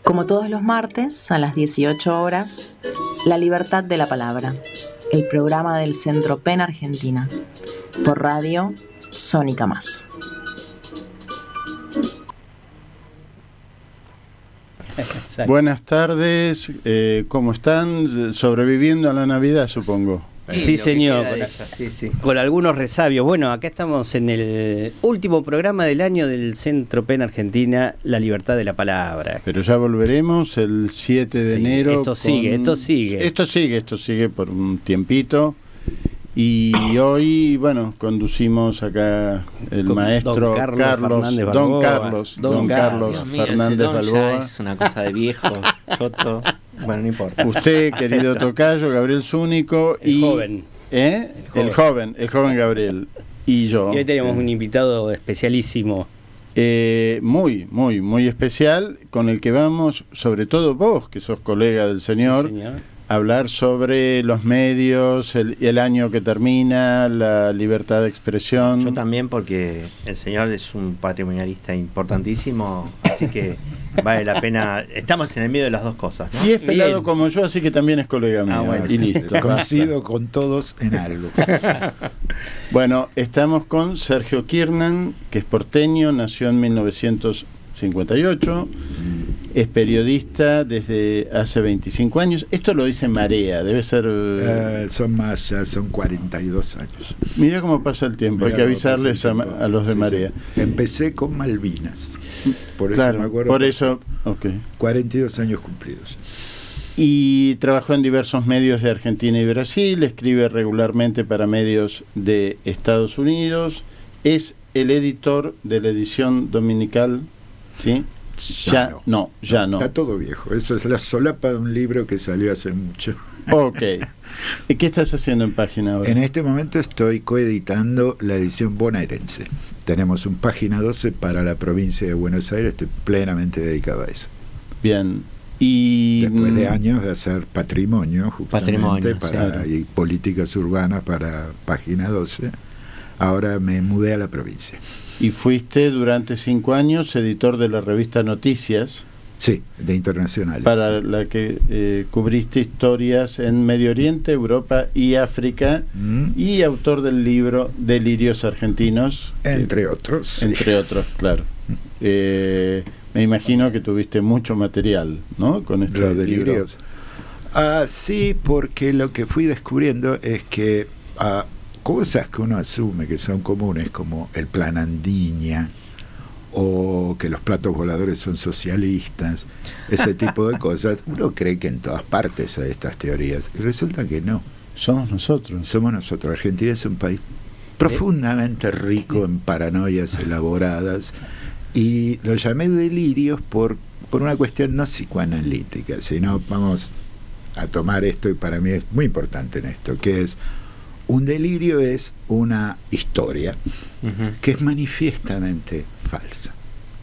Como todos los martes, a las 18 horas, La Libertad de la Palabra, el programa del Centro PEN Argentina, por radio Sónica Más. Buenas tardes, ¿cómo están? Sobreviviendo a la Navidad, supongo. Sí, señor, sí. Con algunos resabios. Bueno, acá estamos en el último programa del año del Centro PEN Argentina, La Libertad de la Palabra. Pero ya volveremos el 7 de enero. Esto sigue por un tiempito. Y hoy, bueno, conducimos acá el maestro Don Carlos Fernández Balboa. Es una cosa de viejo, choto. Bueno, no importa. Usted, querido tocayo, Gabriel Zúñigo. El joven Gabriel. Y yo. Y hoy tenemos un invitado especialísimo. Muy especial, con el que vamos, sobre todo vos, que sos colega del señor. Sí, señor. Hablar sobre los medios, el año que termina, la libertad de expresión. Yo también, porque el señor es un patrimonialista importantísimo, así que vale la pena. Estamos en el medio de las dos cosas, ¿no? Y es pelado como yo, así que también es colega mío. Bueno, y listo. Coincido con todos en algo. Bueno, estamos con Sergio Kiernan, que es porteño, nació en 1958. Es periodista desde hace 25 años. Esto lo dice Marea, debe ser... Son más, ya son 42 años. Mira cómo pasa el tiempo, hay que avisarles a los de Marea. Sí. Empecé con Malvinas, por eso claro, me acuerdo. Por eso, ok. 42 años cumplidos. Y trabajó en diversos medios de Argentina y Brasil, escribe regularmente para medios de Estados Unidos, es el editor de la edición dominical, ¿sí? Ya no. Está todo viejo. Eso es la solapa de un libro que salió hace mucho. Ok. ¿Y qué estás haciendo en Página ahora? En este momento estoy coeditando la edición bonaerense. Tenemos un Página 12 para la provincia de Buenos Aires. Estoy plenamente dedicado a eso. Bien. Y después de años de hacer patrimonio, justamente, y políticas urbanas para Página 12, ahora me mudé a la provincia. Y fuiste durante 5 años editor de la revista Noticias. Sí, de internacionales. Para la que cubriste historias en Medio Oriente, Europa y África, y autor del libro Delirios Argentinos. Entre otros. Sí. Entre otros, claro. Me imagino que tuviste mucho material, ¿no? Con este Los delirios. Sí, porque lo que fui descubriendo es que... cosas que uno asume que son comunes, como el plan Andiña o que los platos voladores son socialistas, ese tipo de cosas, uno cree que en todas partes hay estas teorías y resulta que no. Somos nosotros. Argentina es un país profundamente rico en paranoias elaboradas, y lo llamé delirios por una cuestión no psicoanalítica, sino vamos a tomar esto, y para mí es muy importante en esto, que es: un delirio es una historia que es manifiestamente falsa.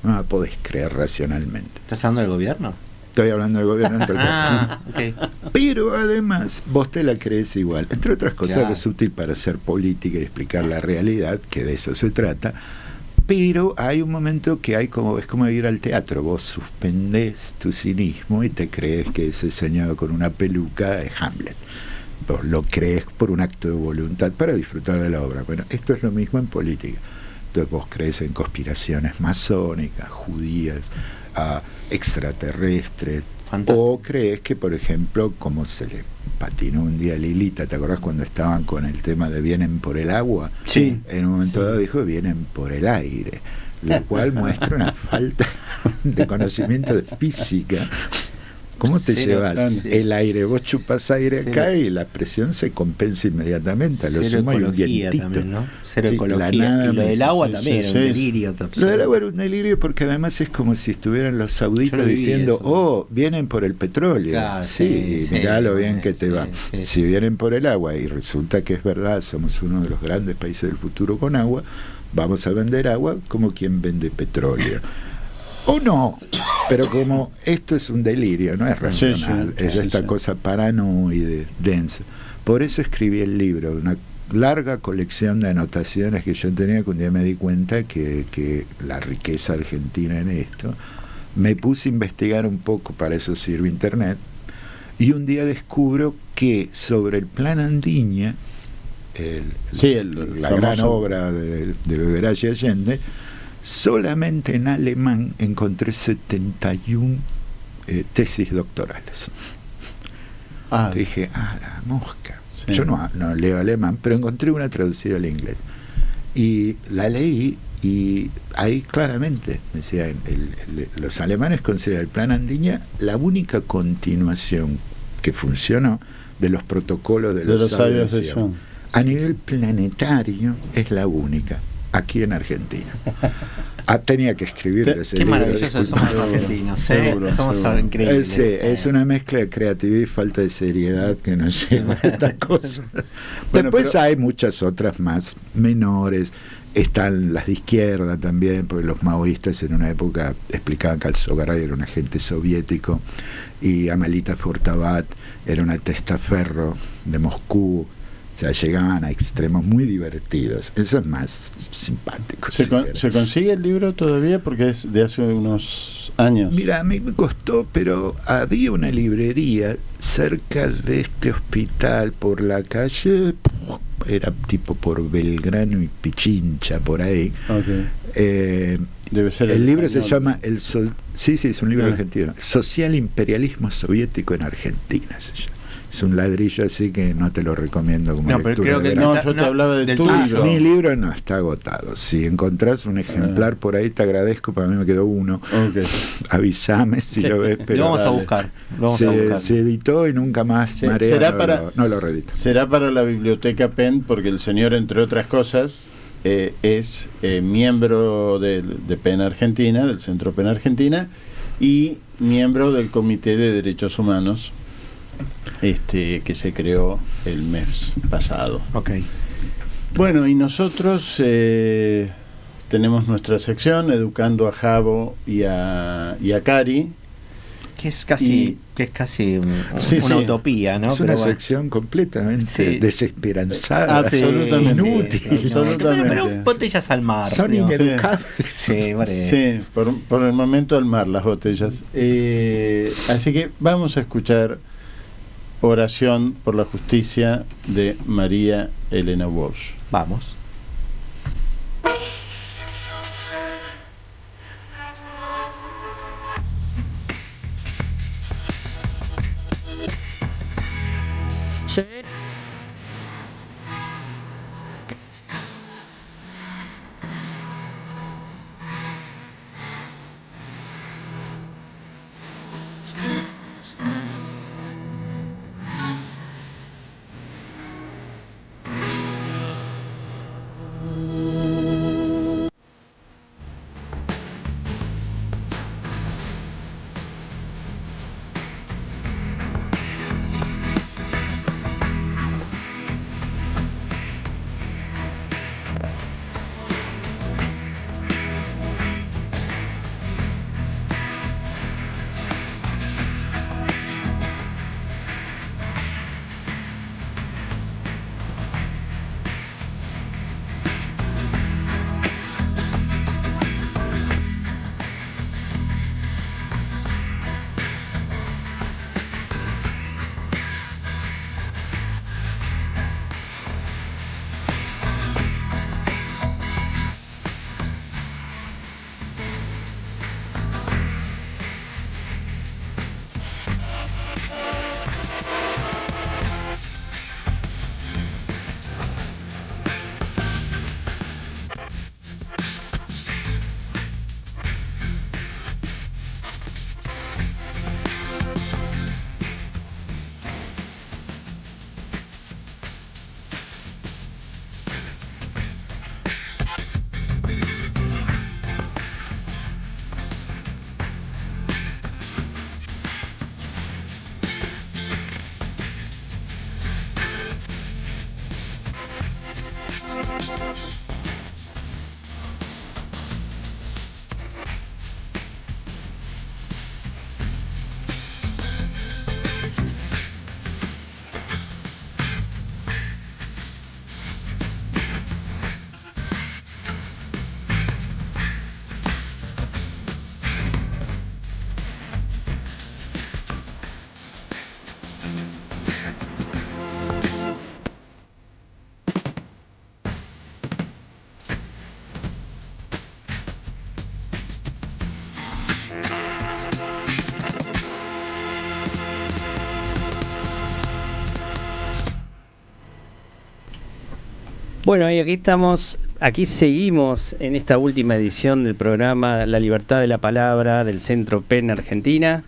No la podés creer racionalmente. ¿Estás hablando del gobierno? Estoy hablando del gobierno, entre otras cosas. Okay. Pero además, vos te la crees igual. Entre otras cosas, claro, que es útil para hacer política y explicar la realidad, que de eso se trata. Pero hay un momento que es como ir al teatro. Vos suspendés tu cinismo y te crees que ese señor con una peluca es Hamlet. Vos lo crees por un acto de voluntad para disfrutar de la obra. Bueno, esto es lo mismo en política. Entonces vos crees en conspiraciones masónicas, judías, extraterrestres. Fantástico. O crees que, por ejemplo, como se le patinó un día a Lilita, ¿te acordás cuando estaban con el tema de vienen por el agua? Sí. En un momento dado dijo vienen por el aire, lo cual muestra una falta de conocimiento de física. ¿Cómo te llevas el aire? Vos chupas aire acá y la presión se compensa inmediatamente. Cero sumo hay un ecología vientito. también, ¿no? Cero Sí, ecología. la Y lo del agua sí, también sí, era un sí. delirio. Lo del agua era un delirio porque además es como si estuvieran los sauditas diciendo, vienen por el petróleo. Claro, sí, mirá lo bien que te va. Sí. Si vienen por el agua y resulta que es verdad, somos uno de los grandes países del futuro con agua, vamos a vender agua como quien vende petróleo. O no, pero como esto es un delirio, no es racional, es esta cosa paranoide, densa. Por eso escribí el libro, una larga colección de anotaciones que yo tenía, que un día me di cuenta que la riqueza argentina en esto Me puse a investigar un poco, para eso sirve Internet, y un día descubro que sobre el Plan Andiña, la gran obra de Beberaye Allende, solamente en alemán encontré 71 tesis doctorales. Dije, la mosca. Sí. Yo no leo alemán, pero encontré una traducida al inglés. Y la leí, y ahí claramente decía, los alemanes consideran el Plan Andiña la única continuación que funcionó de los protocolos de los sabios de Sion. A nivel planetario es la única, aquí en Argentina. Tenía que escribir ese libro. Qué maravillosos somos los argentinos, somos increíbles. Es una mezcla de creatividad y falta de seriedad que nos lleva a esta cosa. Después hay muchas otras más menores. Están las de izquierda también, porque los maoístas en una época explicaban que Alzogaray era un agente soviético y Amelita Fortabat era una testaferro de Moscú. O sea, llegaban a extremos muy divertidos. Eso es más simpático. ¿Se consigue el libro todavía? Porque es de hace unos años. Mira, a mí me costó, pero había una librería cerca de este hospital por la calle, era tipo por Belgrano y Pichincha, por ahí. Okay. Debe ser el libro se llama sí, es un libro argentino. Social Imperialismo Soviético en Argentina se llama. Es un ladrillo así que no te lo recomiendo como lectura. Pero creo que yo te hablaba de tu libro. Mi libro no está agotado. Si encontrás un ejemplar por ahí, te agradezco. Para mí me quedó uno. Okay. Avísame si lo ves. Pero lo vamos a buscar. Se editó y nunca más Marea no lo reeditó. Será para la biblioteca Penn, porque el señor, entre otras cosas, es miembro de Penn Argentina, del Centro Penn Argentina, y miembro del Comité de Derechos Humanos, que se creó el mes pasado. Okay. Bueno, y nosotros tenemos nuestra sección Educando a Javo y a Cari, que es casi una utopía, ¿no? Es una sección completamente desesperanzada, absolutamente inútil. Pero botellas al mar. Son ineducables. Sí, por el momento al mar las botellas. Así que vamos a escuchar Oración por la Justicia de María Elena Walsh. Vamos. Bueno, y aquí seguimos en esta última edición del programa La Libertad de la Palabra del Centro PEN Argentina.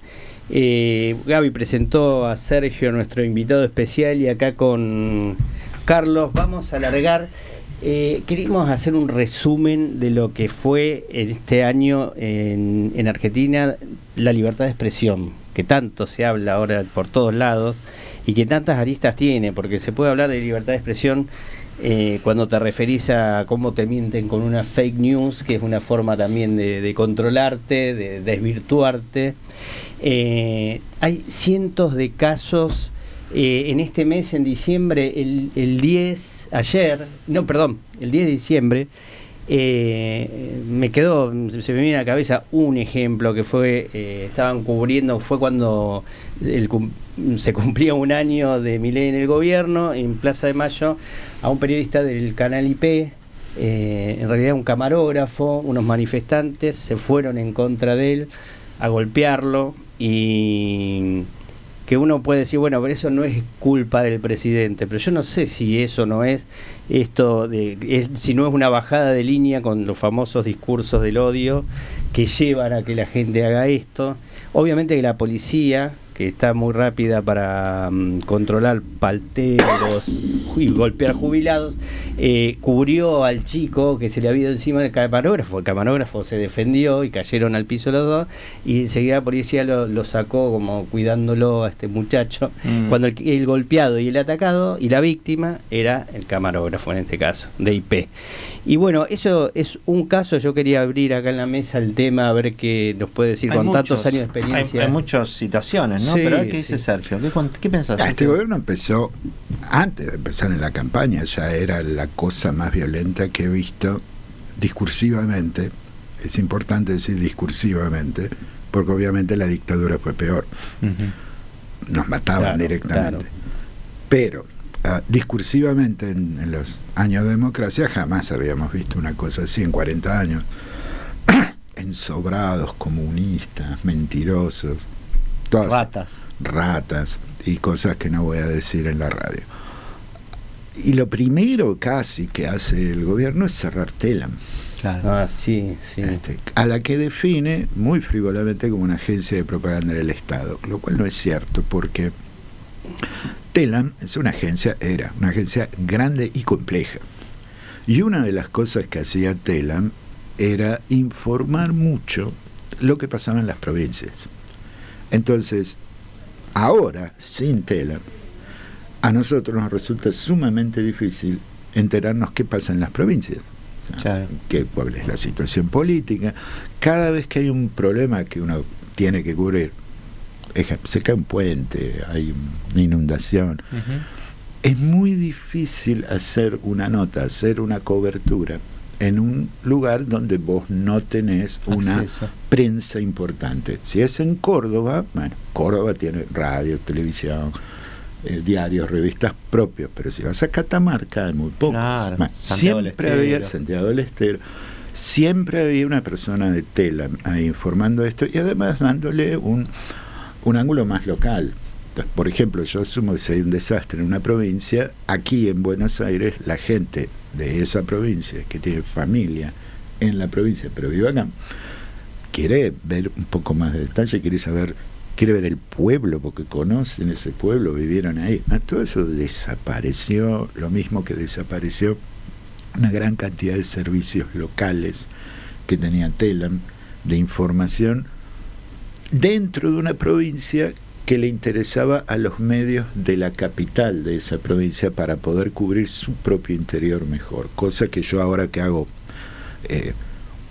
Gaby presentó a Sergio, nuestro invitado especial, y acá con Carlos vamos a alargar. Queremos hacer un resumen de lo que fue en este año en Argentina la libertad de expresión, que tanto se habla ahora por todos lados y que tantas aristas tiene, porque se puede hablar de libertad de expresión cuando te referís a cómo te mienten con una fake news, que es una forma también de controlarte, de desvirtuarte. Hay cientos de casos en este mes, en diciembre, el 10 de diciembre, se me viene a la cabeza un ejemplo que fue, estaban cubriendo, fue cuando se cumplía un año de Milei en el gobierno, en Plaza de Mayo, a un periodista del canal IP, en realidad un camarógrafo, unos manifestantes se fueron en contra de él a golpearlo, y que uno puede decir, bueno, pero eso no es culpa del presidente, pero yo no sé si eso no es si no es una bajada de línea con los famosos discursos del odio que llevan a que la gente haga esto. Obviamente que la policía, que está muy rápida para controlar palteros y golpear jubilados, cubrió al chico que se le había ido encima del camarógrafo. El camarógrafo se defendió y cayeron al piso los dos, y enseguida la policía lo sacó como cuidándolo a este muchacho, cuando el golpeado y el atacado y la víctima era el camarógrafo, en este caso, de IP. Y bueno, eso es un caso. Yo quería abrir acá en la mesa el tema, a ver qué nos puede decir con tantos años de experiencia. Hay muchas situaciones, ¿no? Sí, pero a ver qué dice sí. Sergio. ¿Qué pensás? Este gobierno empezó, antes de empezar en la campaña, ya era la cosa más violenta que he visto discursivamente. Es importante decir discursivamente, porque obviamente la dictadura fue peor. Nos mataban directamente. Claro. Pero discursivamente en los años de democracia jamás habíamos visto una cosa así en 40 años. Ensobrados, comunistas, mentirosos, todas ratas y cosas que no voy a decir en la radio. Y lo primero casi que hace el gobierno es cerrar Telam. Claro. Sí. A la que define muy frívolamente como una agencia de propaganda del Estado, lo cual no es cierto, porque Telam era una agencia grande y compleja. Y una de las cosas que hacía Telam era informar mucho lo que pasaba en las provincias. Entonces, ahora, sin Telam, a nosotros nos resulta sumamente difícil enterarnos qué pasa en las provincias. Claro. Cuál es la situación política. Cada vez que hay un problema que uno tiene que cubrir, se cae un puente, hay una inundación, es muy difícil hacer una nota, hacer una cobertura en un lugar donde vos no tenés una prensa importante. Si es en Córdoba, bueno, Córdoba tiene radio, televisión, diarios, revistas propios, pero si vas a Catamarca hay muy poco. Claro, bueno, siempre había Santiago del Estero, siempre había una persona de Telam ahí informando esto, y además dándole un ángulo más local. Entonces, por ejemplo, yo asumo que si hay un desastre en una provincia, aquí en Buenos Aires, la gente de esa provincia, que tiene familia en la provincia, pero vive acá, quiere ver un poco más de detalle, quiere ver el pueblo, porque conocen ese pueblo, vivieron ahí. Todo eso desapareció, lo mismo que desapareció una gran cantidad de servicios locales que tenía Telam, de información dentro de una provincia que le interesaba a los medios de la capital de esa provincia para poder cubrir su propio interior mejor, cosa que yo ahora que hago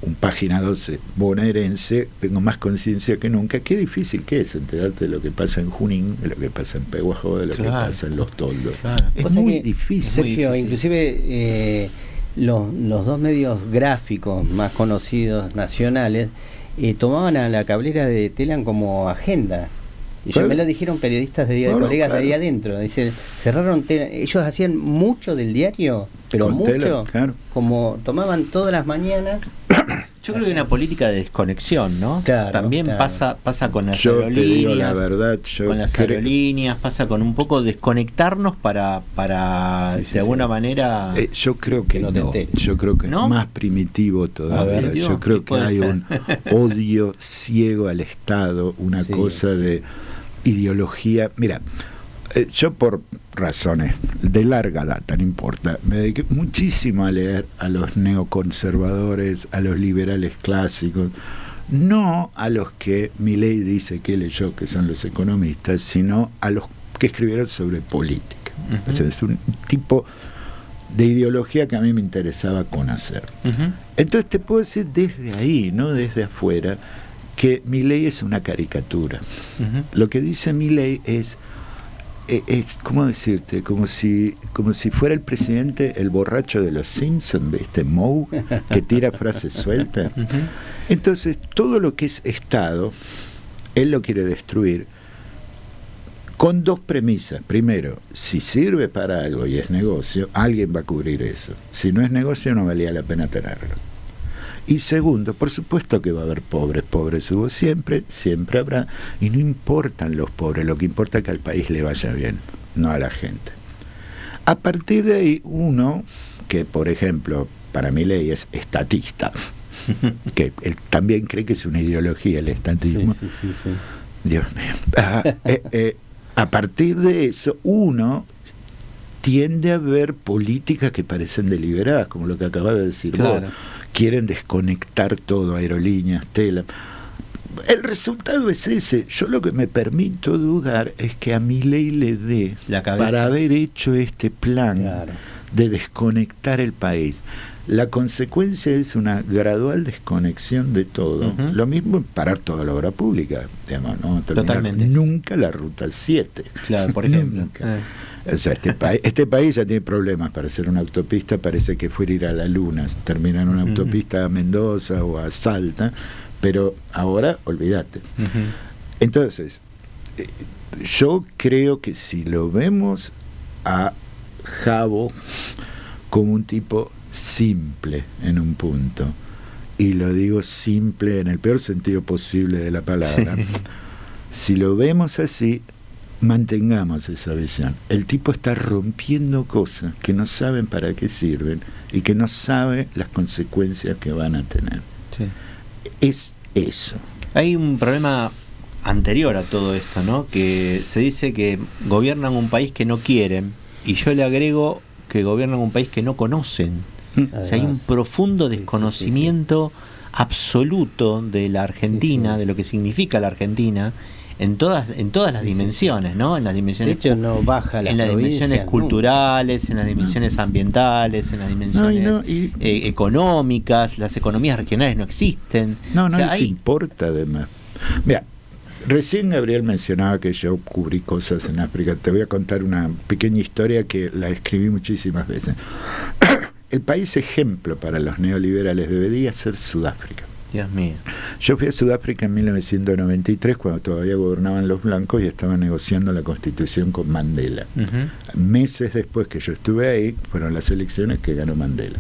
un Página 12 bonaerense tengo más conciencia que nunca. Qué difícil que es enterarte de lo que pasa en Junín, de lo que pasa en Peguajó, de lo que pasa en Los Toldos. Es muy difícil. Sergio, inclusive los dos medios gráficos más conocidos nacionales tomaban a la cablera de Telam como agenda. Y ya me lo dijeron periodistas colegas de ahí adentro. Dicen, cerraron Telam. Ellos hacían mucho del diario, pero con mucho. Telam, como tomaban todas las mañanas Yo creo que hay una política de desconexión, ¿no? Claro, También claro. pasa con las Yo te digo la aerolíneas, verdad, con las aerolíneas, pasa con un poco desconectarnos para Sí, de alguna manera. yo creo que no te no, enteres. yo creo que ¿No? es más primitivo todavía. ver, Yo creo que puede hay ser. un odio ciego al Estado, una Sí, cosa sí. de ideología. Mira, yo por razones de larga data, no importa, me dediqué muchísimo a leer a los neoconservadores, a los liberales clásicos, no a los que Milei dice que leyó, que son los economistas, sino a los que escribieron sobre política. Ujú. O sea, es un tipo de ideología que a mí me interesaba conocer. Ujú. Entonces te puedo decir desde ahí, no desde afuera, que Milei es una caricatura. Ujú. Lo que dice Milei es ¿cómo decirte? Como si fuera el presidente, el borracho de los Simpsons, ¿viste? Moe, que tira frases sueltas. Ujú. Entonces, todo lo que es Estado, él lo quiere destruir con dos premisas. Primero, si sirve para algo y es negocio, alguien va a cubrir eso. Si no es negocio, no valía la pena tenerlo. Y segundo, por supuesto que va a haber pobres hubo siempre, siempre habrá, y no importan los pobres, lo que importa es que al país le vaya bien, no a la gente. A partir de ahí, uno, que por ejemplo, para Milei es estatista, que él también cree que es una ideología el estatismo, Sí. Dios mío. A partir de eso, uno tiende a ver políticas que parecen deliberadas, como lo que acabas de decir Claro. vos. Quieren desconectar todo, aerolíneas, tela. El resultado es ese. Yo lo que me permito dudar es que a Milei le dé La cabeza. para haber hecho este plan Claro. de desconectar el país. La consecuencia es una gradual desconexión de todo. Ujú. Lo mismo en parar toda la obra pública. Digamos, no terminar Totalmente. nunca la Ruta 7. Claro, por ejemplo. Nunca. O sea, este país ya tiene problemas para hacer una autopista, parece que fuera ir a la luna, terminar en una Ujú. autopista a Mendoza o a Salta, pero ahora olvídate. Ujú. Entonces, yo creo que si lo vemos a Jabo como un tipo simple en un punto, y lo digo simple en el peor sentido posible de la palabra, Sí. si lo vemos así, mantengamos esa visión. El tipo está rompiendo cosas que no saben para qué sirven y que no sabe las consecuencias que van a tener. Sí. Es eso. Hay un problema anterior a todo esto, ¿no? Que se dice que gobiernan un país que no quieren, y yo le agrego que gobiernan un país que no conocen. O sea, hay un Además, profundo sí, desconocimiento absoluto de la Argentina, Sí, sí. de lo que significa la Argentina, en todas las Sí, dimensiones, ¿no? En las De dimensiones hecho, no baja en las dimensiones culturales, en las dimensiones ambientales, en las dimensiones económicas. Las economías regionales no existen. No O sea, les hay- importa además. Mira, recién Gabriel mencionaba que yo cubrí cosas en África. Te voy a contar una pequeña historia que la escribí muchísimas veces. El país ejemplo para los neoliberales debería ser Sudáfrica. Dios mío. Yo fui a Sudáfrica en 1993, cuando todavía gobernaban los blancos y estaban negociando la constitución con Mandela. Ujú. Meses después que yo estuve ahí, fueron las elecciones que ganó Mandela.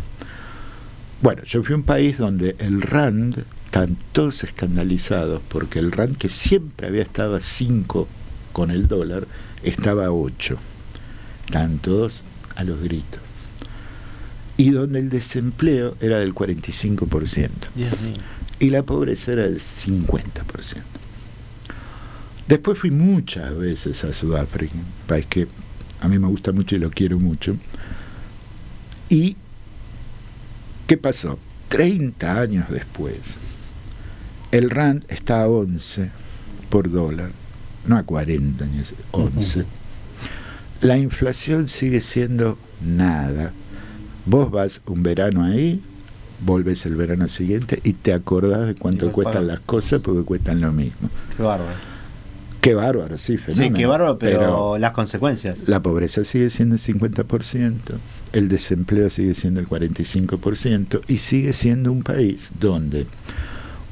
Bueno, yo fui a un país donde el RAND, están todos escandalizados, porque el RAND, que siempre había estado a 5 con el dólar, estaba a 8. Estaban todos a los gritos. Y donde el desempleo era del 45%. Dios mío. Y la pobreza era del 50%. Después fui muchas veces a Sudáfrica, un país que a mí me gusta mucho y lo quiero mucho. ¿Y qué pasó? 30 años después, el RAND está a 11 por dólar, no a 40 ni a 11. La inflación sigue siendo nada. Vos vas un verano ahí, volvés el verano siguiente y te acordás de cuánto Y cuestan pago. las cosas porque cuestan lo mismo. Qué bárbaro. Qué bárbaro, sí, fenómeno. Sí, qué bárbaro, pero las consecuencias. La pobreza sigue siendo el 50%, el desempleo sigue siendo el 45% y sigue siendo un país donde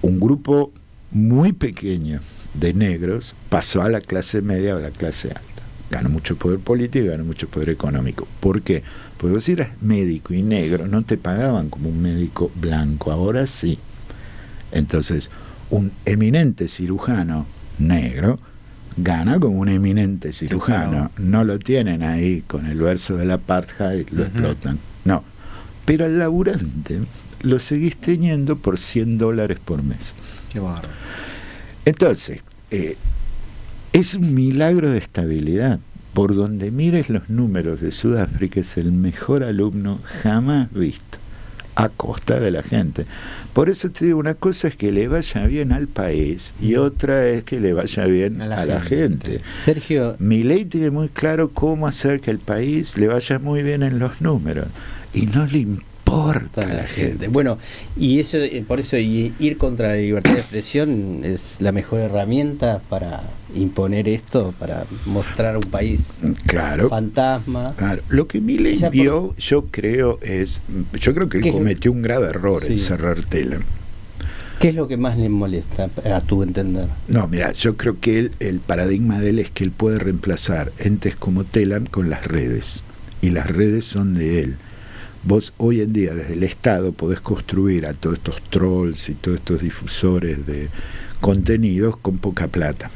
un grupo muy pequeño de negros pasó a la clase media o a la clase alta. Ganó mucho poder político y ganó mucho poder económico. ¿Por qué? Porque vos eras médico y negro, no te pagaban como un médico blanco, ahora sí. Entonces, un eminente cirujano negro gana como un eminente cirujano. No lo tienen ahí con el verso del apartheid, lo explotan. No. Pero al laburante lo seguís teniendo por $100 por mes. Qué bárbaro. Entonces, es un milagro de estabilidad. Por donde mires los números de Sudáfrica, es el mejor alumno jamás visto, a costa de la gente. Por eso te digo, una cosa es que le vaya bien al país y otra es que le vaya bien a la gente. Sergio, Milei tiene muy claro cómo hacer que el país le vaya muy bien en los números y no le importa a la gente. Bueno, y eso, por eso ir contra la libertad de expresión es la mejor herramienta para imponer esto, para mostrar un país fantasma. Claro. Lo que Milei vio, yo creo que él cometió un grave error en cerrar Telam. ¿Qué es lo que más le molesta, a tu entender? No, mira, yo creo que el paradigma de él es que él puede reemplazar entes como Telam con las redes, y las redes son de él. Vos hoy en día desde el Estado podés construir a todos estos trolls y todos estos difusores de contenidos con poca plata.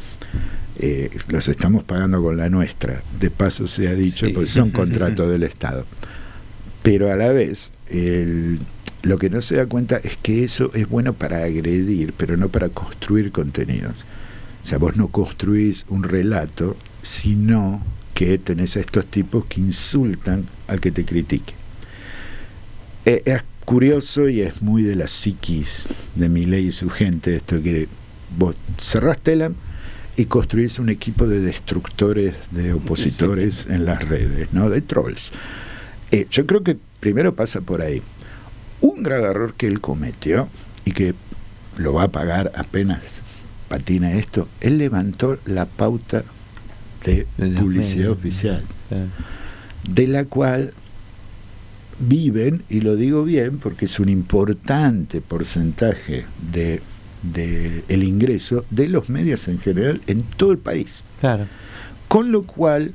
Los estamos pagando con la nuestra, de paso se ha dicho, porque son contratos del Estado. Pero a la vez, lo que no se da cuenta es que eso es bueno para agredir, pero no para construir contenidos. O sea, vos no construís un relato, sino que tenés a estos tipos que insultan al que te critique. Es curioso y es muy de la psiquis de Milei y su gente esto, que vos cerrás Telam y construís un equipo de destructores, de opositores en las redes, ¿no? De trolls. Yo creo que primero pasa por ahí. Un grave error que él cometió y que lo va a pagar apenas patina esto, él levantó la pauta de publicidad oficial, de la cual viven, y lo digo bien porque es un importante porcentaje de el ingreso de los medios en general en todo el país. Claro. Con lo cual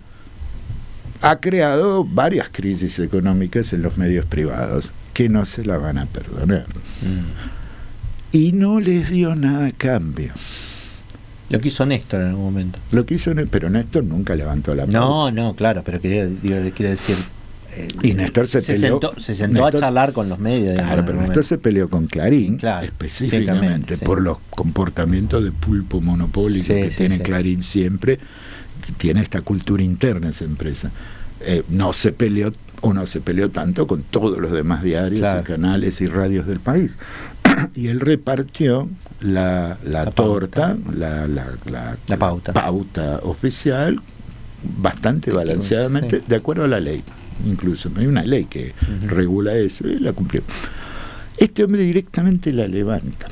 ha creado varias crisis económicas en los medios privados que no se la van a perdonar. Y no les dio nada a cambio. Lo que hizo Néstor en algún momento. Pero Néstor nunca levantó la pauta. No, claro, pero quiere decir... y Néstor se sentó a charlar con los medios. Claro, pero Néstor se peleó con Clarín, específicamente por los comportamientos de pulpo monopólico que tiene Clarín siempre, que tiene esta cultura interna esa empresa. No se peleó tanto con todos los demás diarios y canales y radios del país. Y él repartió la torta, la pauta oficial bastante balanceadamente, de acuerdo a la ley. Incluso hay una ley que regula eso y la cumplió. Este hombre directamente la levanta.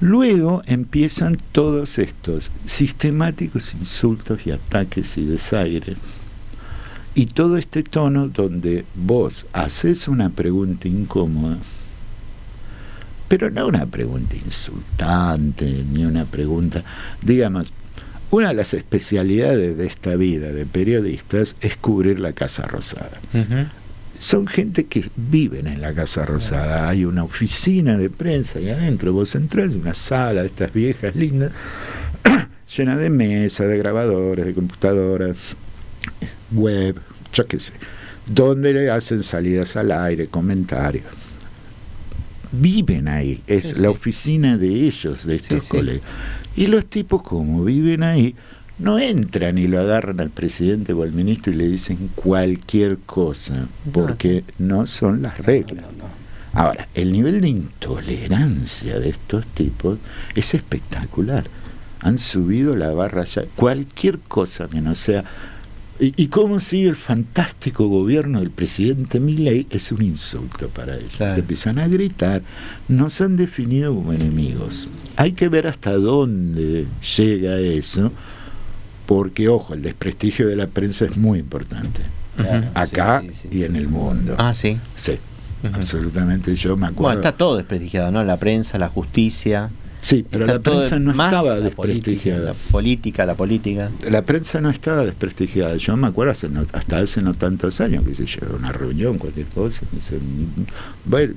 Luego empiezan todos estos sistemáticos insultos y ataques y desaires, y todo este tono donde vos haces una pregunta incómoda, pero no una pregunta insultante ni una pregunta, digamos, una de las especialidades de esta vida de periodistas es cubrir la Casa Rosada. Son gente que viven en la Casa Rosada. Hay una oficina de prensa ahí adentro. Vos entrás en una sala de estas viejas lindas, llena de mesas, de grabadores, de computadoras, web, yo qué sé, donde le hacen salidas al aire, comentarios. Viven ahí, es la oficina de ellos, de estos colegas. Y los tipos, como viven ahí, no entran y lo agarran al presidente o al ministro y le dicen cualquier cosa, porque no son las reglas. Ahora, el nivel de intolerancia de estos tipos es espectacular. Han subido la barra ya, cualquier cosa que no sea... ¿Y cómo sigue el fantástico gobierno del presidente Milei? Es un insulto para ellos. Te empiezan a gritar. Nos han definido como enemigos. Hay que ver hasta dónde llega eso, porque, ojo, el desprestigio de la prensa es muy importante. Acá y en el mundo. Sí. Sí, absolutamente. Yo me acuerdo... Bueno, está todo desprestigiado, ¿no? La prensa, la justicia... Sí, pero Está la prensa todo no más estaba la desprestigiada. La política. La prensa no estaba desprestigiada. Yo me acuerdo hasta hace no tantos años que se llevó a una reunión, cualquier cosa. Me dicen, bueno,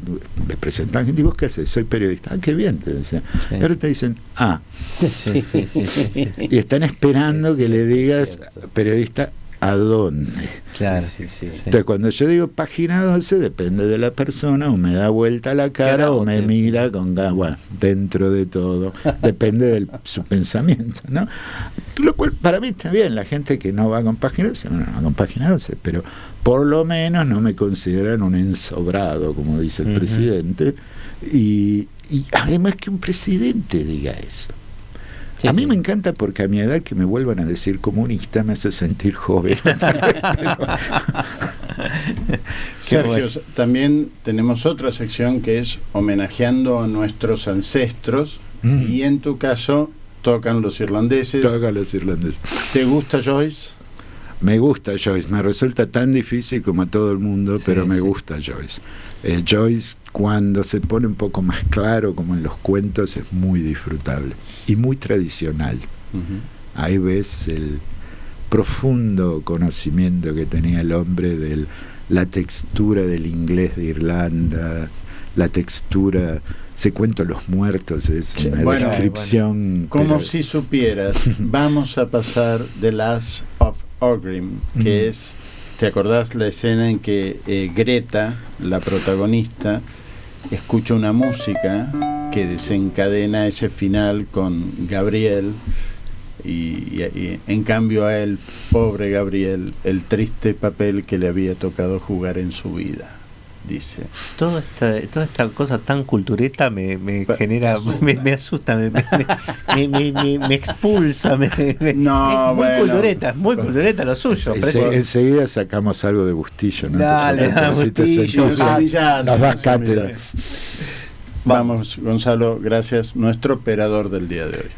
me presentan gente, ¿y vos qué haces? Soy periodista. Ah, qué bien, te decían. Sí. Y ahora te dicen, ah. Sí. Y están esperando que le digas, cierto. periodista, ¿a dónde? Claro. Entonces, cuando yo digo página 12, depende de la persona, o me da vuelta la cara o me mira con, bueno, dentro de todo, depende de su pensamiento, ¿no? Lo cual para mí está bien, la gente que no va con página 12, no va con página 12, pero por lo menos no me consideran un ensobrado, como dice el presidente, y además que un presidente diga eso. A mí me encanta porque a mi edad que me vuelvan a decir comunista me hace sentir joven. Sergio, también tenemos otra sección que es homenajeando a nuestros ancestros, y en tu caso tocan los irlandeses. Tocan los irlandeses. ¿Te gusta Joyce? Me gusta Joyce, me resulta tan difícil como a todo el mundo, pero me gusta Joyce. Joyce, cuando se pone un poco más claro, como en los cuentos, es muy disfrutable y muy tradicional. Ahí ves el profundo conocimiento que tenía el hombre de la textura del inglés de Irlanda, la textura, ese cuento Los Muertos es una descripción. Como si supieras, vamos a pasar The Lass of Aughrim, que es, ¿te acordás la escena en que Greta, la protagonista, escucha una música que desencadena ese final con Gabriel y en cambio a él, pobre Gabriel, el triste papel que le había tocado jugar en su vida, dice. Toda esta cosa tan cultureta me genera, me asusta, me expulsa, no, es muy cultureta lo suyo. Enseguida sacamos algo de Bustillo, ¿no? Dale, Bustillo. Nos das cátedra. Vamos, Gonzalo, gracias, nuestro operador del día de hoy.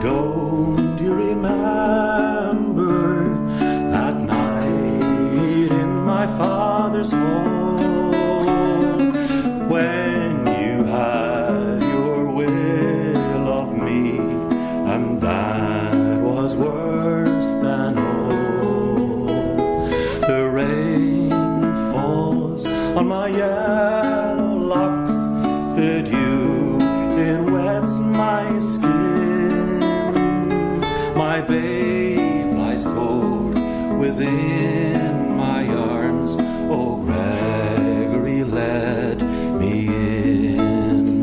Don't you remember that night in my father's home, when you had your will of me, and that was worse than all? The rain falls on my yellow locks, the dew, it wets my skin. My babe lies cold within my arms. Oh, Gregory, let me in.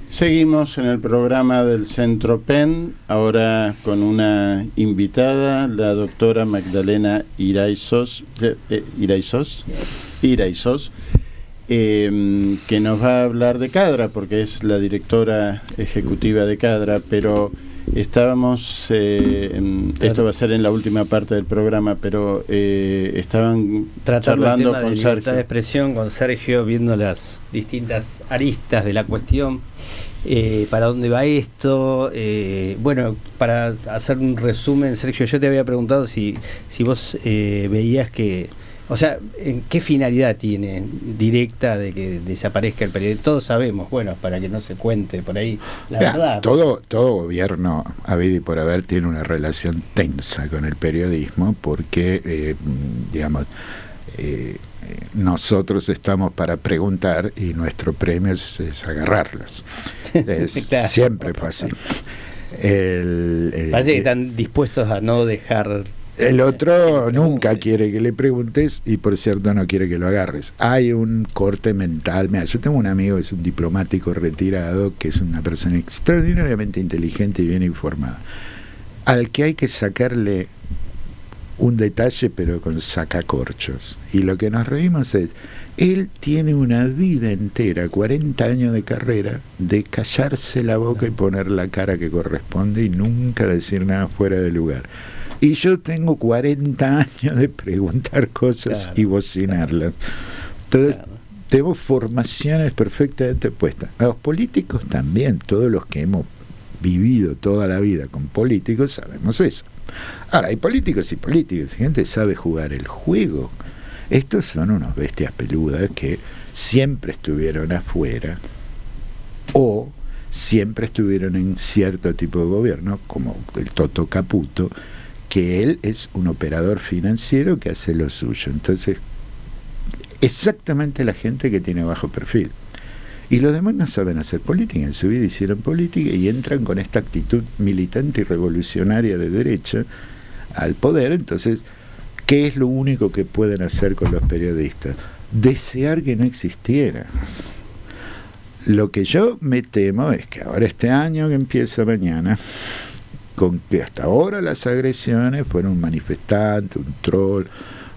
Seguimos en el programa del Centro PEN, ahora con una invitada, la doctora Magdalena Iraizos, que nos va a hablar de CADRA, porque es la directora ejecutiva de CADRA, pero estábamos, esto va a ser en la última parte del programa, pero estaban charlando el tema con de libertad Sergio. de expresión con Sergio, viendo las distintas aristas de la cuestión. ¿Para dónde va esto? Bueno, para hacer un resumen, Sergio, yo te había preguntado si vos veías que, o sea, ¿qué finalidad tiene directa de que desaparezca el periodismo? Todos sabemos, bueno, para que no se cuente por ahí la verdad. Todo gobierno, habido y por haber, tiene una relación tensa con el periodismo, porque, nosotros estamos para preguntar y nuestro premio es agarrarlos. Claro. Siempre fue así. Parece que están dispuestos a no dejar. El otro nunca quiere que le preguntes y, por cierto, no quiere que lo agarres. Hay un corte mental. Mira, yo tengo un amigo que es un diplomático retirado, que es una persona extraordinariamente inteligente y bien informada, al que hay que sacarle un detalle, pero con sacacorchos. Y lo que nos reímos es, él tiene una vida entera, 40 años de carrera, de callarse la boca y poner la cara que corresponde y nunca decir nada fuera de lugar. Y yo tengo 40 años de preguntar cosas y bocinarlas. Entonces, tengo formaciones perfectamente puestas. A los políticos también, todos los que hemos vivido toda la vida con políticos sabemos eso. Ahora, hay políticos y políticos, gente sabe jugar el juego. Estos son unos bestias peludas que siempre estuvieron afuera o siempre estuvieron en cierto tipo de gobierno, como el Toto Caputo, que él es un operador financiero que hace lo suyo. Entonces, exactamente la gente que tiene bajo perfil. Y los demás no saben hacer política, en su vida hicieron política y entran con esta actitud militante y revolucionaria de derecha al poder. Entonces, ¿qué es lo único que pueden hacer con los periodistas? Desear que no existiera. Lo que yo me temo es que ahora este año que empieza mañana, con que hasta ahora las agresiones fueron un manifestante, un troll,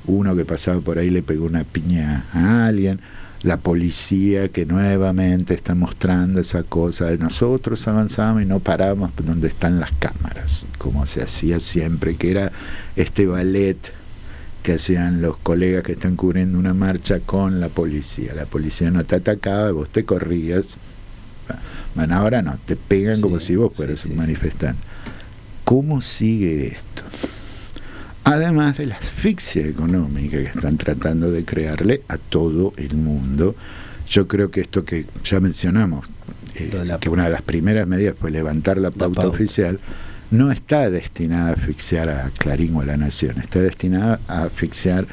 uno que pasaba por ahí le pegó una piña a alguien, la policía que nuevamente está mostrando esa cosa de nosotros avanzamos y no paramos donde están las cámaras, como se hacía siempre, que era este ballet que hacían los colegas que están cubriendo una marcha con la policía no te atacaba, vos te corrías. Bueno, ahora no, te pegan como si vos fueras un manifestante. ¿Cómo sigue esto? Además de la asfixia económica que están tratando de crearle a todo el mundo. Yo creo que esto que ya mencionamos, que una de las primeras medidas fue levantar la pauta oficial, no está destinada a asfixiar a Clarín o a La Nación, está destinada a asfixiar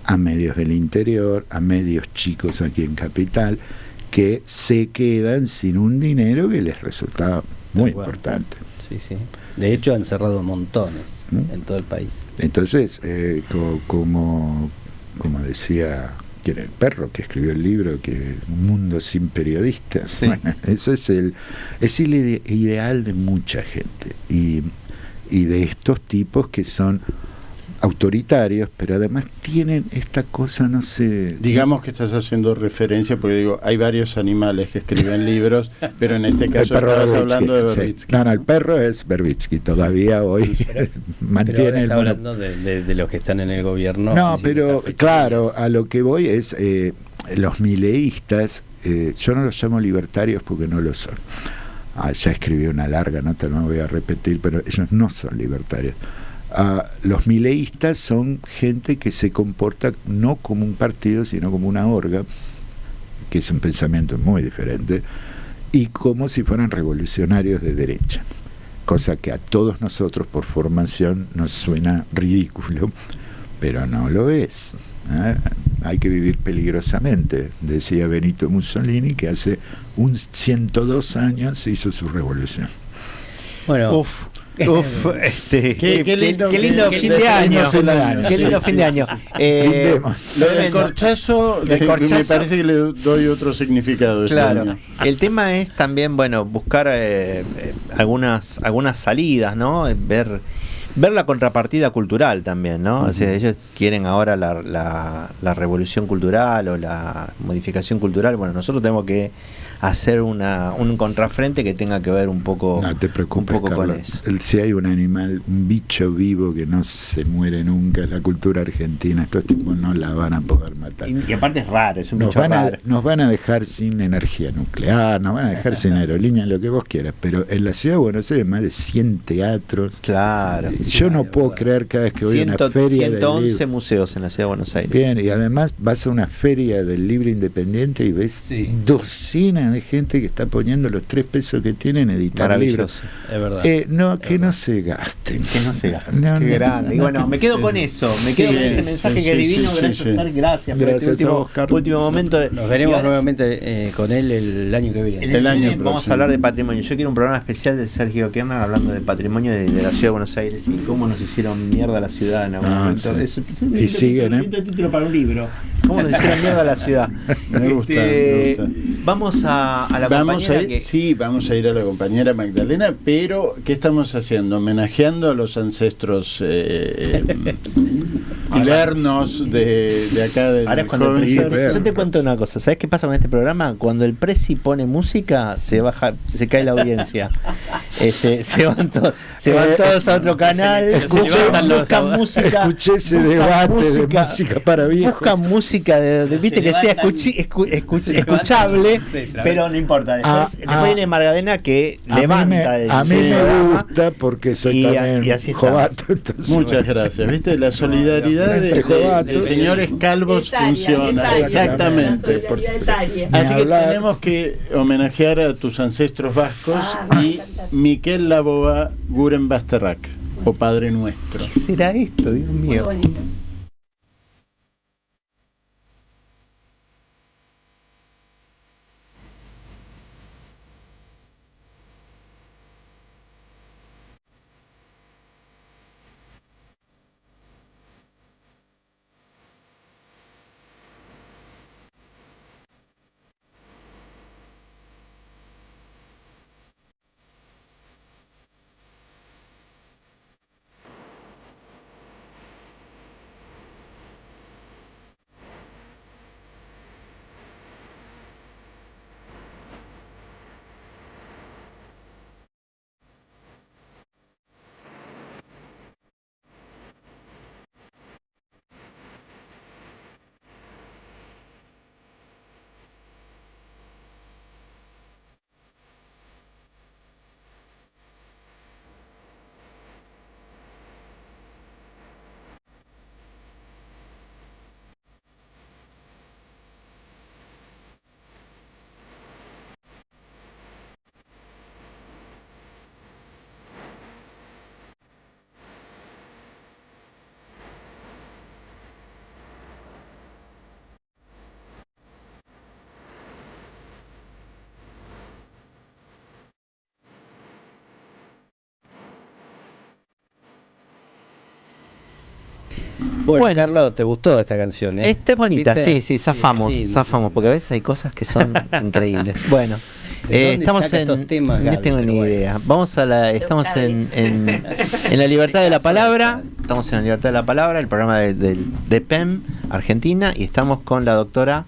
a medios del interior, a medios chicos aquí en Capital, que se quedan sin un dinero que les resultaba muy importante. Sí, sí. De hecho han cerrado montones en todo el país. Entonces, como decía el perro que escribió el libro, que un mundo sin periodistas, sí. Bueno, eso es el ideal de mucha gente y de estos tipos que son autoritarios, pero además tienen esta cosa, no sé... Digamos que estás haciendo referencia, porque digo, hay varios animales que escriben libros, pero en este caso estabas hablando de Verbitsky. Sí. No, el perro es Verbitsky, todavía hoy mantiene pero el está hablando de los que están en el gobierno. No, pero claro, a lo que voy es, los mileístas, yo no los llamo libertarios porque no lo son. Ya escribí una larga nota, no me voy a repetir, pero ellos no son libertarios. Los mileístas son gente que se comporta no como un partido, sino como una orga, que es un pensamiento muy diferente, y como si fueran revolucionarios de derecha, cosa que a todos nosotros por formación nos suena ridículo, pero no lo es. Hay que vivir peligrosamente, decía Benito Mussolini, que hace 102 años hizo su revolución. Bueno, qué lindo fin de año. Qué lindo fin de año. Lo del corchazo, me parece que le doy otro significado. Claro. El tema es también, bueno, buscar algunas salidas, ¿no? Ver la contrapartida cultural también, ¿no? O sea, ellos quieren ahora la revolución cultural o la modificación cultural. Bueno, nosotros tenemos que hacer un contrafrente que tenga que ver un poco, no te preocupes, un poco con Carlos. eso. Si hay un animal, un bicho vivo que no se muere nunca, es la cultura argentina. Estos tipos no la van a poder matar. Y aparte es raro, es un bicho raro. Nos van a dejar sin energía nuclear, nos van a dejar sin aerolínea, lo que vos quieras, pero en la ciudad de Buenos Aires más de 100 teatros. Claro. Yo no puedo creer cada vez que voy a una feria 111 museos en la ciudad de Buenos Aires. Bien, y además vas a una feria del libro independiente y ves docenas de gente que está poniendo los 3 pesos que tienen en editar libros. Es verdad. No se gasten. Que no se gasten. Qué grande. Y bueno, me quedo con eso. Me quedo con ese mensaje que divino. Gracias por este último momento. Nos veremos nuevamente con él el año que viene. El año vamos a hablar de patrimonio. Yo quiero un programa especial de Sergio Kerner hablando de patrimonio de la ciudad de Buenos Aires y cómo nos hicieron mierda la ciudad en algún momento. Y siguen, título para un libro. ¿Cómo nos hicieron mierda la ciudad? Me gusta. Vamos a la compañera vamos a ir a la compañera Magdalena, pero ¿qué estamos haciendo? Homenajeando a los ancestros hibernos de acá del ahora es cuando yo te cuento una cosa. ¿Sabes qué pasa con este programa? Cuando el Presi pone música, se cae la audiencia. Se van todos a otro canal, buscan música. Escuché ese debate de música para viejos. Buscan música viste que sea escuchable, pero no importa. Después viene Margadena que levanta a mí me gusta porque soy también jovato. Muchas gracias. ¿Viste? La solidaridad de señores calvos funciona. Exactamente. Así que tenemos que homenajear a tus ancestros vascos y Miquel Laboa Guren Basterrak, o Padre Nuestro. ¿Qué será esto? Dios mío. Bueno, Carlos, ¿te gustó esta canción? Esta es bonita, ¿viste? sí, zafamos, porque a veces hay cosas que son increíbles. Bueno, Estamos saca estos temas, no Gaby? tengo Pero ni bueno. idea. Estamos en la libertad de la palabra. Estamos en la libertad de la palabra, el programa de PEM Argentina, y estamos con la doctora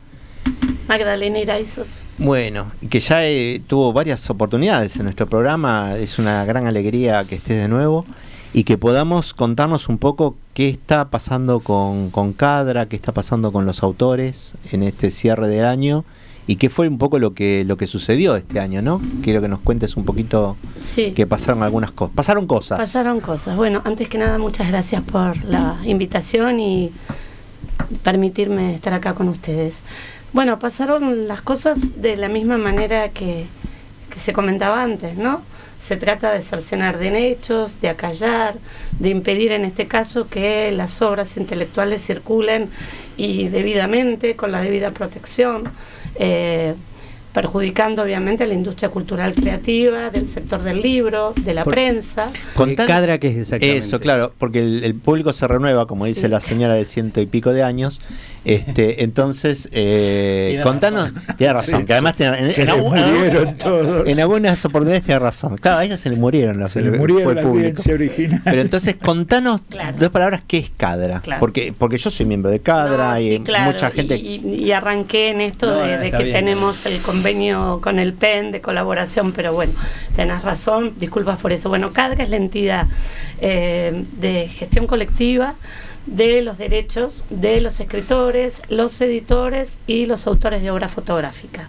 Magdalena Iraizos. Bueno, que ya tuvo varias oportunidades en nuestro programa. Es una gran alegría que estés de nuevo y que podamos contarnos un poco qué está pasando con Cadra, qué está pasando con los autores en este cierre del año y qué fue un poco lo que sucedió este año, ¿no? Quiero que nos cuentes un poquito Sí. que pasaron algunas cosas. Pasaron cosas. Bueno, antes que nada, muchas gracias por la invitación y permitirme estar acá con ustedes. Bueno, pasaron las cosas de la misma manera que se comentaba antes, ¿no? Se trata de cercenar derechos, de acallar, de impedir en este caso que las obras intelectuales circulen y debidamente, con la debida protección, perjudicando obviamente a la industria cultural creativa, del sector del libro, de la prensa. Cadra, ¿qué es exactamente? Eso, claro, porque el público se renueva, como dice la señora de 100 y pico de años. Entonces, contanos, tiene razón, que además murieron todos. En algunas oportunidades tiene razón. Claro, a ella se le murieron se le murieron la público. audiencia original. Pero entonces, contanos dos palabras, ¿qué es Cadra? Claro. Porque yo soy miembro de Cadra y claro, mucha gente... Y arranqué en esto de que tenemos el convenio con el PEN de colaboración, pero bueno, tenés razón, disculpas por eso. Bueno, Cadra es la entidad de gestión colectiva de los derechos de los escritores, los editores y los autores de obra fotográfica.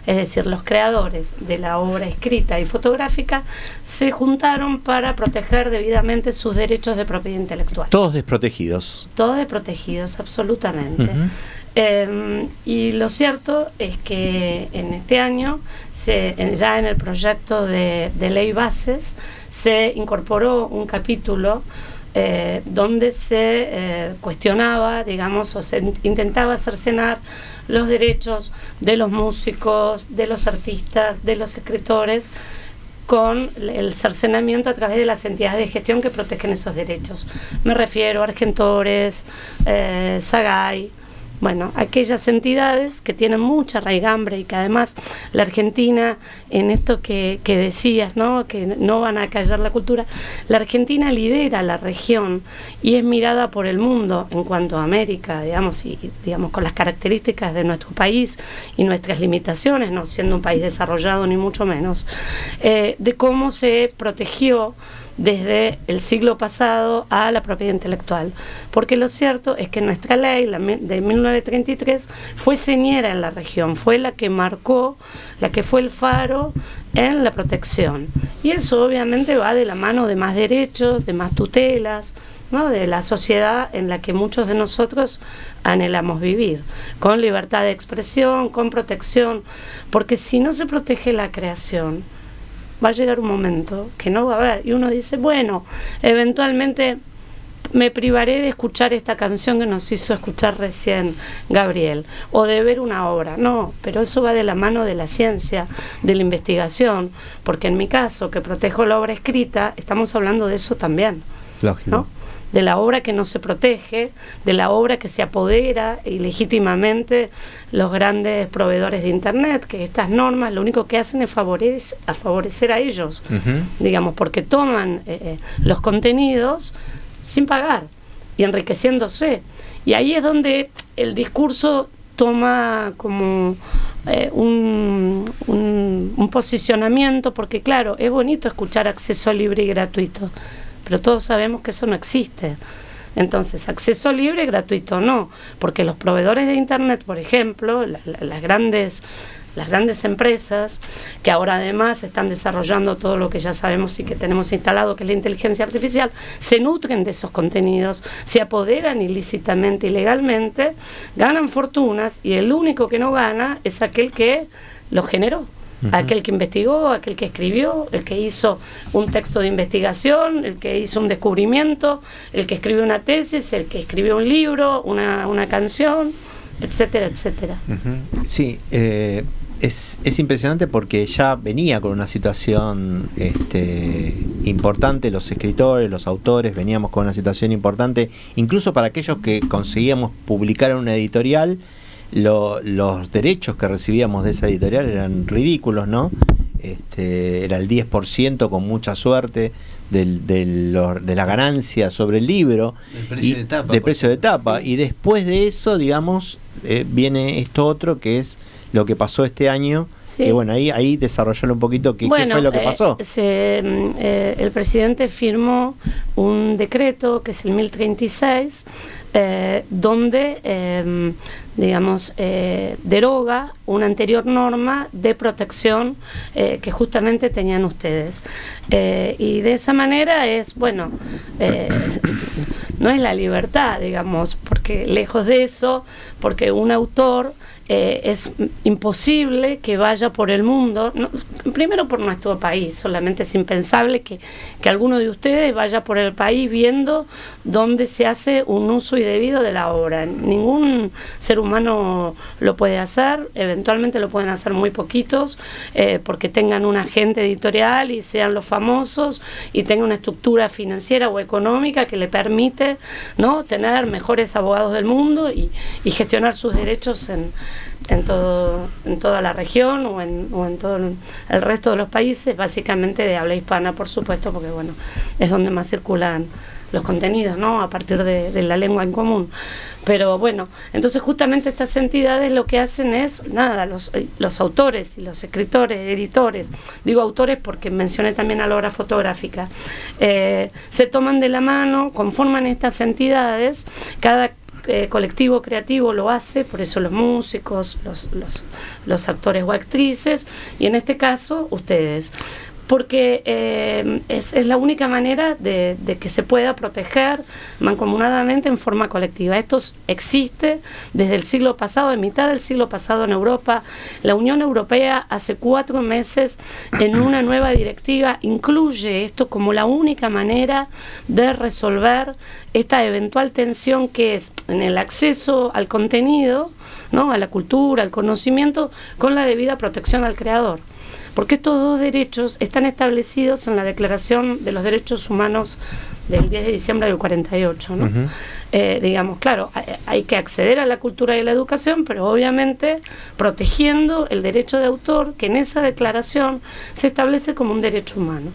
Es decir, los creadores de la obra escrita y fotográfica se juntaron para proteger debidamente sus derechos de propiedad intelectual. Todos desprotegidos. Todos desprotegidos, absolutamente. Y lo cierto es que en este año, ya en el proyecto de ley bases, se incorporó un capítulo donde se cuestionaba, digamos, o se intentaba cercenar los derechos de los músicos, de los artistas, de los escritores, con el cercenamiento a través de las entidades de gestión que protegen esos derechos. Me refiero a Argentores, SAGAI, bueno, aquellas entidades que tienen mucha raigambre y que además la Argentina, en esto que decías, ¿no?, que no van a callar la cultura, la Argentina lidera la región y es mirada por el mundo en cuanto a América, digamos, y digamos con las características de nuestro país y nuestras limitaciones, no siendo un país desarrollado ni mucho menos, de cómo se protegió desde el siglo pasado a la propiedad intelectual, porque lo cierto es que nuestra ley de 1933 fue señera en la región, fue la que marcó, la que fue el faro en la protección, y eso obviamente va de la mano de más derechos, de más tutelas, ¿no?, de la sociedad en la que muchos de nosotros anhelamos vivir, con libertad de expresión, con protección, porque si no se protege la creación, va a llegar un momento que no va a haber, y uno dice, bueno, eventualmente me privaré de escuchar esta canción que nos hizo escuchar recién Gabriel, o de ver una obra. No, pero eso va de la mano de la ciencia, de la investigación, porque en mi caso, que protejo la obra escrita, estamos hablando de eso también. Lógico. ¿No? De la obra que no se protege, de la obra que se apodera ilegítimamente los grandes proveedores de Internet, que estas normas lo único que hacen es favorecer a ellos, digamos, porque toman los contenidos sin pagar y enriqueciéndose. Y ahí es donde el discurso toma como un posicionamiento, porque claro, es bonito escuchar acceso libre y gratuito, pero todos sabemos que eso no existe. Entonces, acceso libre y gratuito no, porque los proveedores de Internet, por ejemplo, las grandes empresas, que ahora además están desarrollando todo lo que ya sabemos y que tenemos instalado, que es la inteligencia artificial, se nutren de esos contenidos, se apoderan ilícitamente y legalmente, ganan fortunas, y el único que no gana es aquel que lo generó. Aquel que investigó, aquel que escribió, el que hizo un texto de investigación, el que hizo un descubrimiento, el que escribió una tesis, el que escribió un libro, una canción, etcétera, etcétera. Sí, es impresionante porque ya venía con una situación importante, los escritores, los autores, veníamos con una situación importante, incluso para aquellos que conseguíamos publicar en una editorial. los derechos que recibíamos de esa editorial eran ridículos, ¿no? Era el 10% con mucha suerte de la ganancia sobre el libro, del precio de tapa, Sí. y después de eso, digamos, viene esto otro que es lo que pasó este año. Sí. Que bueno, ahí desarrollarlo un poquito, qué fue lo que pasó. El presidente firmó un decreto, que es el 1036, donde, deroga una anterior norma de protección que justamente tenían ustedes. Y de esa manera no es la libertad, digamos, porque lejos de eso, porque un autor... es imposible que vaya por el mundo, primero por nuestro país, solamente es impensable que alguno de ustedes vaya por el país viendo dónde se hace un uso indebido de la obra. Ningún ser humano lo puede hacer, eventualmente lo pueden hacer muy poquitos, porque tengan un agente editorial y sean los famosos y tengan una estructura financiera o económica que le permite, ¿no?, tener mejores abogados del mundo y gestionar sus derechos en toda la región o en todo el resto de los países, básicamente de habla hispana, por supuesto, porque bueno, es donde más circulan los contenidos, ¿no?, a partir de la lengua en común. Pero bueno, entonces justamente estas entidades lo que hacen es, los autores y los escritores, editores, digo autores porque mencioné también a la obra fotográfica, se toman de la mano, conforman estas entidades, cada colectivo creativo lo hace, por eso los músicos, los actores o actrices, y en este caso ustedes, porque es la única manera de que se pueda proteger mancomunadamente en forma colectiva. Esto existe desde el siglo pasado, en mitad del siglo pasado en Europa. La Unión Europea hace 4 meses, en una nueva directiva, incluye esto como la única manera de resolver esta eventual tensión que es en el acceso al contenido, ¿no?, a la cultura, al conocimiento, con la debida protección al creador. Porque estos dos derechos están establecidos en la Declaración de los Derechos Humanos del 10 de diciembre del 48, ¿no? Digamos, claro, hay que acceder a la cultura y a la educación, pero obviamente protegiendo el derecho de autor, que en esa declaración se establece como un derecho humano.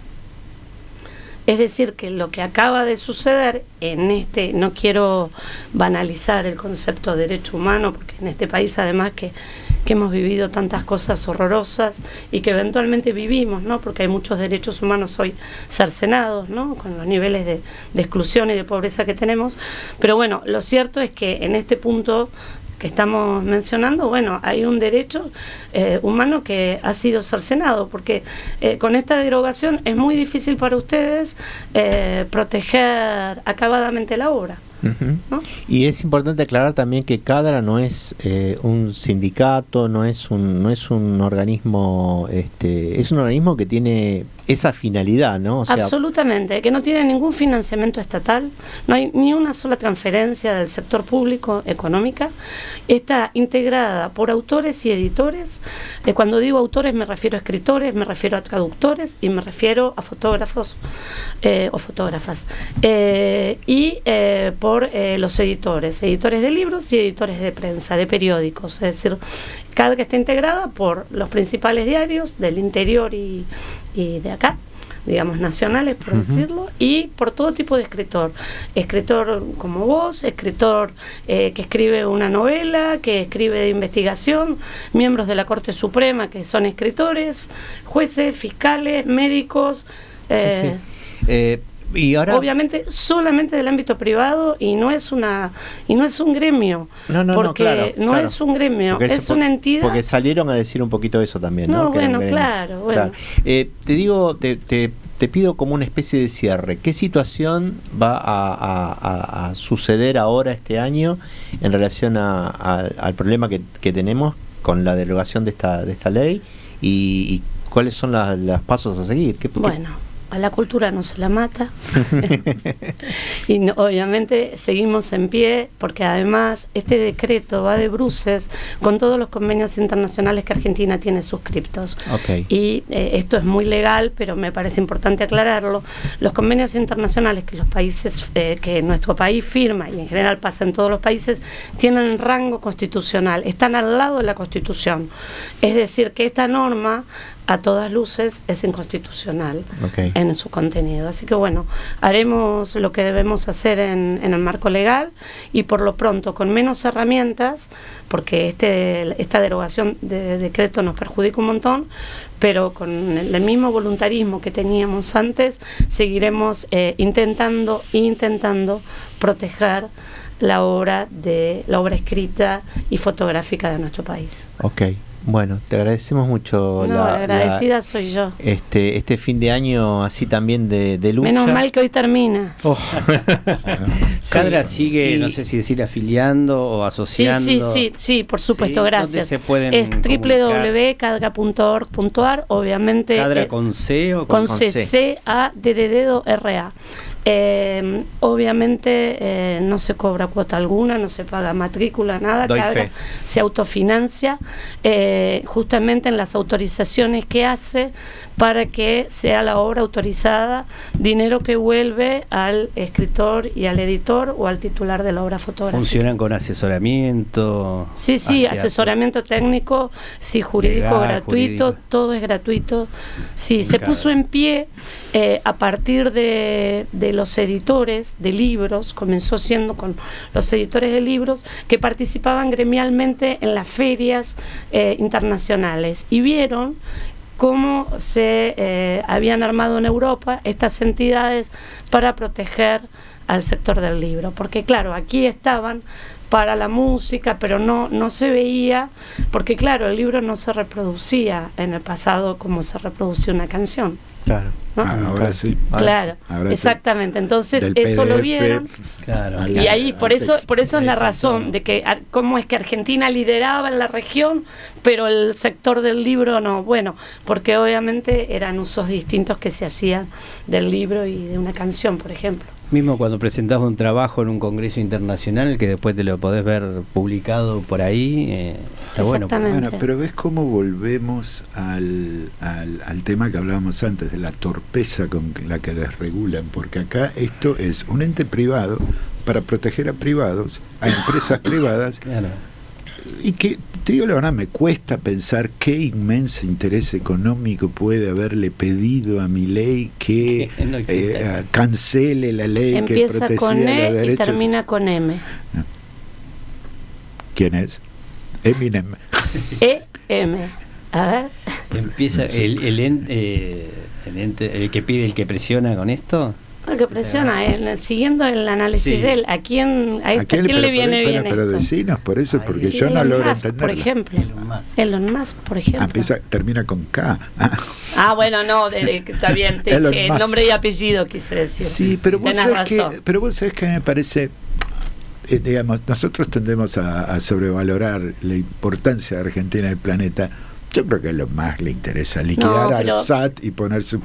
Es decir, que lo que acaba de suceder no quiero banalizar el concepto de derecho humano, porque en este país además que hemos vivido tantas cosas horrorosas y que eventualmente vivimos, ¿no?, porque hay muchos derechos humanos hoy cercenados, ¿no?, con los niveles de exclusión y de pobreza que tenemos. Pero bueno, lo cierto es que en este punto que estamos mencionando, bueno, hay un derecho humano que ha sido cercenado, porque con esta derogación es muy difícil para ustedes proteger acabadamente la obra. ¿No? Y es importante aclarar también que CADRA no es un sindicato, no es un organismo, es un organismo que tiene esa finalidad, ¿no? O sea, absolutamente, que no tiene ningún financiamiento estatal, no hay ni una sola transferencia del sector público económica, está integrada por autores y editores. Cuando digo autores me refiero a escritores, me refiero a traductores y me refiero a fotógrafos o fotógrafas, y por los editores de libros y editores de prensa, de periódicos, es decir, cada que está integrada por los principales diarios del interior y de acá, digamos nacionales por decirlo, y por todo tipo de escritor como vos, escritor que escribe una novela, que escribe de investigación, miembros de la Corte Suprema que son escritores, jueces, fiscales, médicos, y ahora, obviamente solamente del ámbito privado, y no es un gremio, porque no es un gremio, es una entidad. Porque salieron a decir un poquito eso también, ¿no? Bueno, claro. Te digo, te pido como una especie de cierre. ¿Qué situación va a suceder ahora este año en relación al problema que tenemos con la derogación de esta ley y cuáles son los pasos a seguir? Bueno, a la cultura no se la mata. Y obviamente seguimos en pie, porque además este decreto va de bruces con todos los convenios internacionales que Argentina tiene suscriptos. Okay. Y esto es muy legal, pero me parece importante aclararlo. Los convenios internacionales que los países, que nuestro país firma, y en general pasa en todos los países, tienen rango constitucional, están al lado de la Constitución. Es decir, que esta norma a todas luces es inconstitucional en su contenido. Así que bueno, haremos lo que debemos hacer en el marco legal, y por lo pronto con menos herramientas, porque esta derogación de decreto nos perjudica un montón, pero con el mismo voluntarismo que teníamos antes, seguiremos intentando proteger la obra escrita y fotográfica de nuestro país. Bueno, te agradecemos mucho. La agradecida soy yo. Este fin de año así también de lucha. Menos mal que hoy termina. Cadra sigue, no sé si decir afiliando o asociando. Sí, por supuesto, gracias. ¿Dónde se pueden es comunicar? www.cadra.org.ar, obviamente. ¿Cadra con C o con C? C-A-D-D-D-O-R-A. Obviamente no se cobra cuota alguna, no se paga matrícula, nada. Cadra se autofinancia justamente en las autorizaciones que hace para que sea la obra autorizada, dinero que vuelve al escritor y al editor o al titular de la obra fotográfica. ¿Funcionan con asesoramiento? Sí, asesoramiento técnico, jurídico, legal, gratuito, jurídico. Todo es gratuito. Sí, se puso en pie a partir de los editores de libros, comenzó siendo con los editores de libros que participaban gremialmente en las ferias internacionales, y vieron cómo se habían armado en Europa estas entidades para proteger al sector del libro, porque claro, aquí estaban para la música, pero no se veía, porque claro, el libro no se reproducía en el pasado como se reproducía una canción. Claro. ¿No? Ahora sí. Claro, ahora exactamente. Entonces del eso PDF, lo vieron. Claro. Y ahí, por eso es la razón de que cómo es que Argentina lideraba en la región, pero el sector del libro no. Bueno, porque obviamente eran usos distintos que se hacían del libro y de una canción, por ejemplo. Mismo cuando presentás un trabajo en un congreso internacional, que después te lo podés ver publicado por ahí, está bueno. Bueno, pero ves cómo volvemos al tema que hablábamos antes, de la torpeza con la que desregulan, porque acá esto es un ente privado para proteger a privados, a empresas privadas. Claro. Y que, te digo la verdad, me cuesta pensar qué inmenso interés económico puede haberle pedido a Milei que cancele la ley. Empieza que protegía con E los derechos. y termina con M. ¿Quién es? Eminem. E-M. A ver. Empieza el que pide, el que presiona con esto. El que presiona, siguiendo el análisis de él, ¿a quién le viene bien esto? Pero decinos por eso, porque yo no logro entenderlo. Por ejemplo. Elon Musk, por ejemplo. Termina con K. Bueno, no, está bien, nombre y apellido quise decir. Sí, pero vos sabés que me parece, digamos, nosotros tendemos a sobrevalorar la importancia de Argentina en el planeta. Yo creo que a Elon Musk le interesa liquidar al SAT y poner sus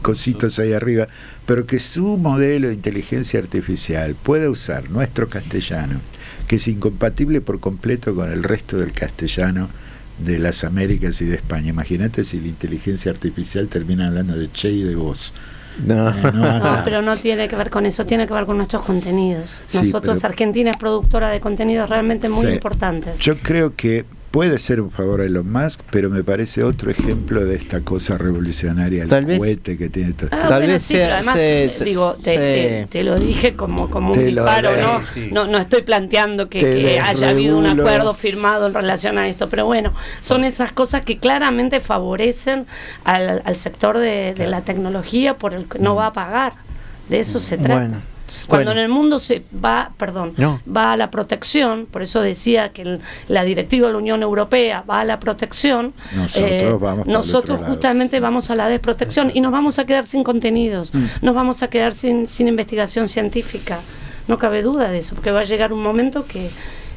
cositos ahí arriba, pero que su modelo de inteligencia artificial pueda usar nuestro castellano, que es incompatible por completo con el resto del castellano de las Américas y de España. Imagínate si la inteligencia artificial termina hablando de che y de vos. No, pero no tiene que ver con eso, tiene que ver con nuestros contenidos. Nosotros, Argentina es productora de contenidos realmente muy importantes. Yo creo que puede ser un favor a Elon Musk, pero me parece otro ejemplo de esta cosa revolucionaria, el cohete que tiene todo. Tal vez sea, además, te lo dije como un disparo, ¿no? Sí. No estoy planteando que haya habido un acuerdo firmado en relación a esto, pero bueno, son esas cosas que claramente favorecen al sector de la tecnología, por el que no va a pagar. De eso se trata. Cuando en el mundo se va a la protección, por eso decía que la directiva de la Unión Europea va a la protección, nosotros justamente vamos a la desprotección y nos vamos a quedar sin contenidos, nos vamos a quedar sin investigación científica, no cabe duda de eso, porque va a llegar un momento que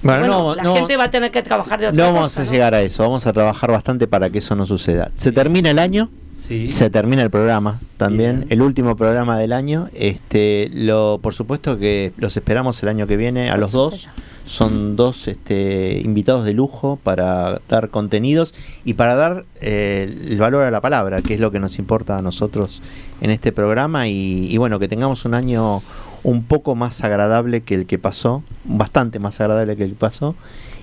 la gente va a tener que trabajar de otra cosa. No vamos a llegar a eso, vamos a trabajar bastante para que eso no suceda. Se termina el año Sí. Se termina el programa también, Bien. el último programa del año. Por supuesto que los esperamos el año que viene a los dos. Son dos invitados de lujo para dar contenidos y para dar el valor a la palabra, que es lo que nos importa a nosotros en este programa. Y bueno, que tengamos un año un poco más agradable que el que pasó, bastante más agradable que el que pasó,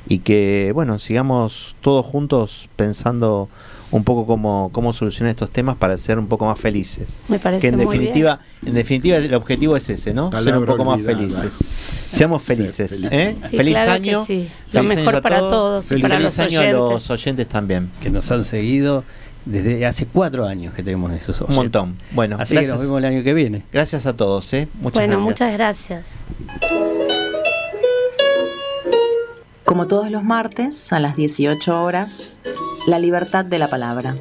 y que bueno, sigamos todos juntos pensando un poco cómo solucionar estos temas para ser un poco más felices. Me parece que en muy definitiva el objetivo es ese, ¿no? Palabra ser un poco olvidada. más felices. Seamos felices, Ser ¿eh? Sí, Feliz claro año. que sí. Lo Feliz mejor año a para todos y para Feliz los año a oyentes. los oyentes también. Que nos han seguido desde hace 4 años que tenemos esos Un montón. Bueno, Así gracias, que nos vemos el año que viene. gracias a todos, ¿eh? Muchas Bueno, gracias. muchas gracias. Como todos los martes, a las 18 horas, La Libertad de la Palabra,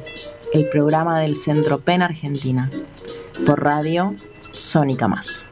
el programa del Centro PEN Argentina, por radio Sónica Más.